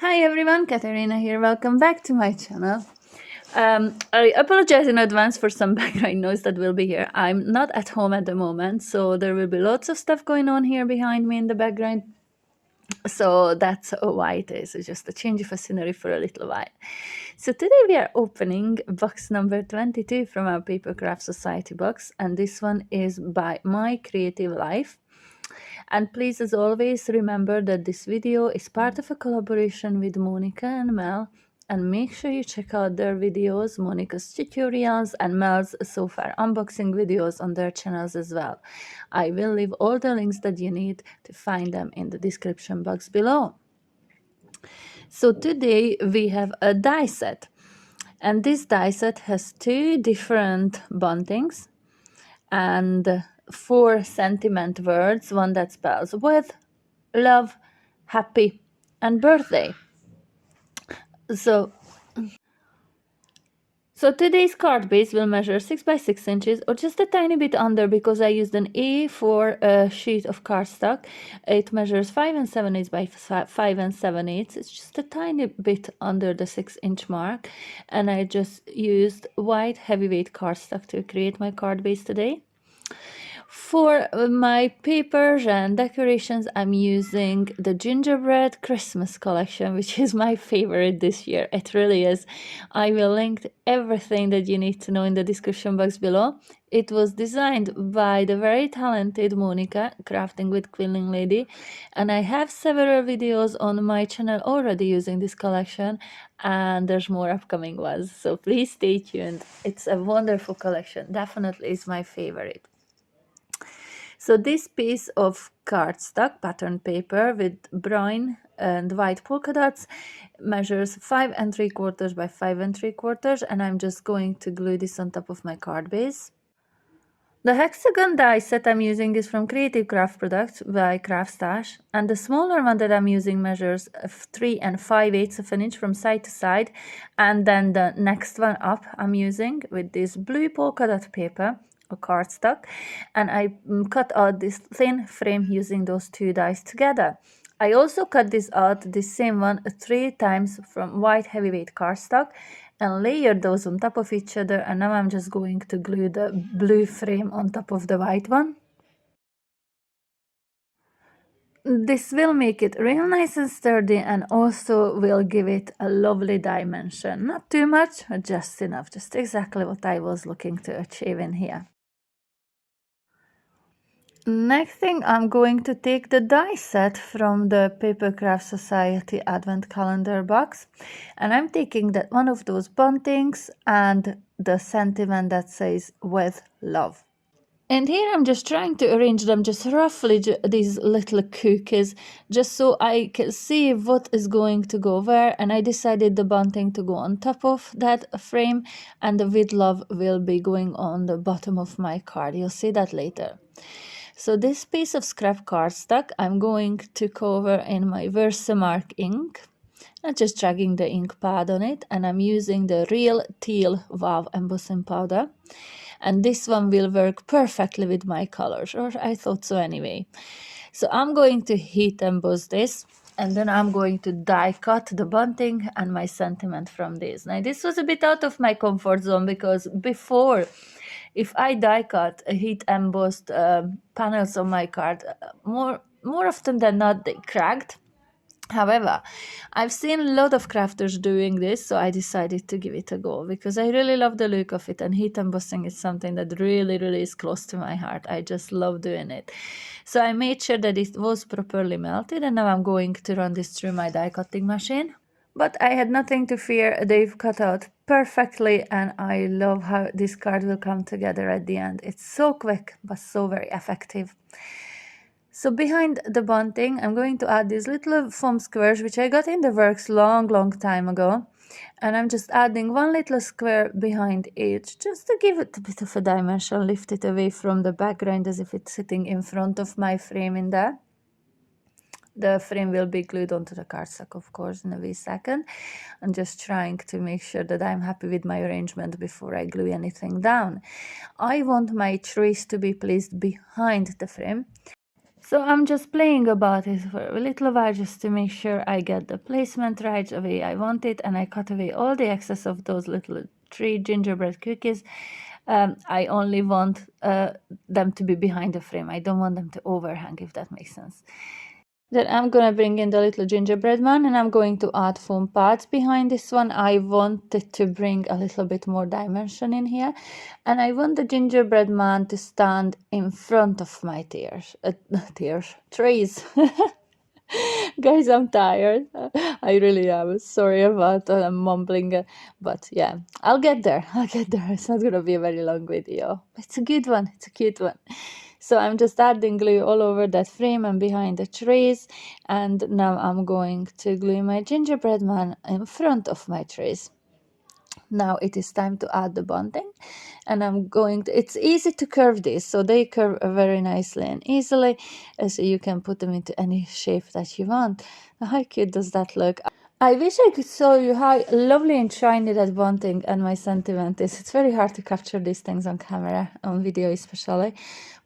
Hi everyone, Katerina here. Welcome back to my channel. I apologize in advance for some background noise that will be here. I'm not at home at the moment, so there will be lots of stuff going on here behind me in the background. So that's why it is. It's just a change of scenery for a little while. So today we are opening box number 22 from our Papercraft Society box, and this one is by My Creative Life. And please, as always, remember that this video is part of a collaboration with Monika and Mel. And make sure you check out their videos, Monika's tutorials and Mel's so far unboxing videos on their channels as well. I will leave all the links that you need to find them in the description box below. So today we have a die set. And this die set has two different buntings and 4 sentiment words, one that spells with, love, happy, and birthday. So today's card base will measure 6 by 6 inches, or just a tiny bit under, because I used an A4 sheet of cardstock. It measures 5 and 7/8 by 5 and 7/8. It's just a tiny bit under the 6-inch mark, and I just used white heavyweight cardstock to create my card base today. For my papers and decorations, I'm using the Gingerbread Christmas collection, which is my favorite this year. It really is. I will link everything that you need to know in the description box below. It was designed by the very talented Monika, Crafting with Quilling Lady, and I have several videos on my channel already using this collection, and there's more upcoming ones, so please stay tuned. It's a wonderful collection. Definitely is my favorite. So this piece of cardstock pattern paper with brown and white polka dots measures 5 3/4 by 5 3/4, and I'm just going to glue this on top of my card base. The hexagon die set I'm using is from Creative Craft Products by Craft Stash, and the smaller one that I'm using measures 3 5/8 of an inch from side to side, and then the next one up I'm using with this blue polka dot paper or cardstock, and I cut out this thin frame using those two dies together. I also cut this out, this same one, 3 times from white heavyweight cardstock and layered those on top of each other, and now I'm just going to glue the blue frame on top of the white one. This will make it real nice and sturdy, and also will give it a lovely dimension. Not too much, just enough, just exactly what I was looking to achieve in here. Next thing, I'm going to take the die set from the Papercraft Society Advent Calendar box, and I'm taking that one of those buntings and the sentiment that says with love. And here I'm just trying to arrange them just roughly, these little cookies, just so I can see what is going to go where. And I decided the bunting to go on top of that frame, and the with love will be going on the bottom of my card. You'll see that later. So this piece of scrap cardstock I'm going to cover in my Versamark ink. I'm just dragging the ink pad on it, and I'm using the Real Teal Wow embossing powder. And this one will work perfectly with my colors, or I thought so anyway. So I'm going to heat emboss this, and then I'm going to die cut the bunting and my sentiment from this. Now this was a bit out of my comfort zone, because before, if I die cut heat embossed panels on my card, more often than not they cracked. However, I've seen a lot of crafters doing this, so I decided to give it a go, because I really love the look of it, and heat embossing is something that really is close to my heart. I just love doing it. So I made sure that it was properly melted, and now I'm going to run this through my die cutting machine. But I had nothing to fear. They've cut out perfectly, and I love how this card will come together at the end. It's so quick, but so very effective. So behind the bunting, I'm going to add these little foam squares, which I got in the works long time ago. And I'm just adding one little square behind each, just to give it a bit of a dimension, lift it away from the background as if it's sitting in front of my frame in there. The frame will be glued onto the cardstock, of course, in a wee second. I'm just trying to make sure that I'm happy with my arrangement before I glue anything down. I want my trees to be placed behind the frame. So I'm just playing about it for a little while just to make sure I get the placement right the way I want it, and I cut away all the excess of those little 3 gingerbread cookies. I only want them to be behind the frame. I don't want them to overhang, if that makes sense. Then I'm gonna bring in the little gingerbread man, and I'm going to add foam pads behind this one. I wanted to bring a little bit more dimension in here, and I want the gingerbread man to stand in front of my trays. Guys, I'm tired. I really am. Sorry about mumbling, but yeah, I'll get there. I'll get there. It's not gonna be a very long video. It's a good one. It's a cute one. So I'm just adding glue all over that frame and behind the trays, and now I'm going to glue my gingerbread man in front of my trays. Now it is time to add the bunting, and I'm going to, it's easy to curve this, so they curve very nicely and easily, so you can put them into any shape that you want. How cute does that look? I wish I could show you how lovely and shiny that bunting and my sentiment is. It's very hard to capture these things on camera, on video especially,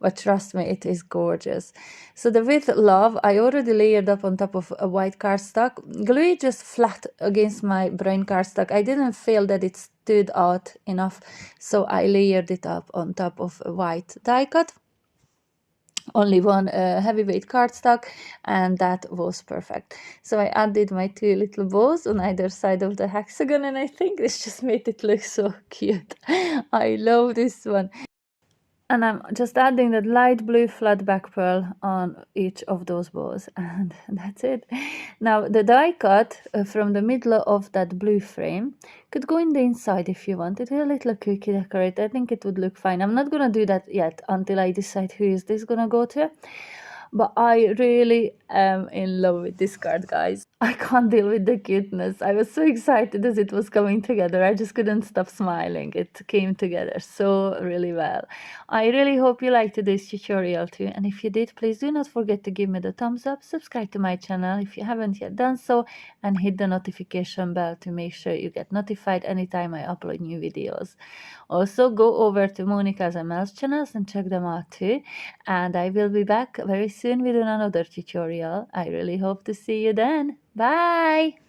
but trust me, it is gorgeous. So the With Love, I already layered up on top of a white cardstock. Glue it just flat against my brown cardstock. I didn't feel that it stood out enough, so I layered it up on top of a white die cut. Only one heavyweight cardstock, and that was perfect. So I added my 2 little bows on either side of the hexagon, and I think this just made it look so cute. I love this one. And I'm just adding that light blue flat back pearl on each of those bows, and that's it. Now the die cut from the middle of that blue frame could go in the inside if you wanted a little cookie decorate. I think it would look fine. I'm not gonna do that yet until I decide who is this gonna go to. But I really am in love with this card, guys. I can't deal with the cuteness. I was so excited as it was coming together. I just couldn't stop smiling. It came together so really well. I really hope you liked today's tutorial too. And if you did, please do not forget to give me the thumbs up, subscribe to my channel if you haven't yet done so, and hit the notification bell to make sure you get notified anytime I upload new videos. Also, go over to Monika's and Mel's channels and check them out too. And I will be back very soon with another tutorial. I really hope to see you then. Bye!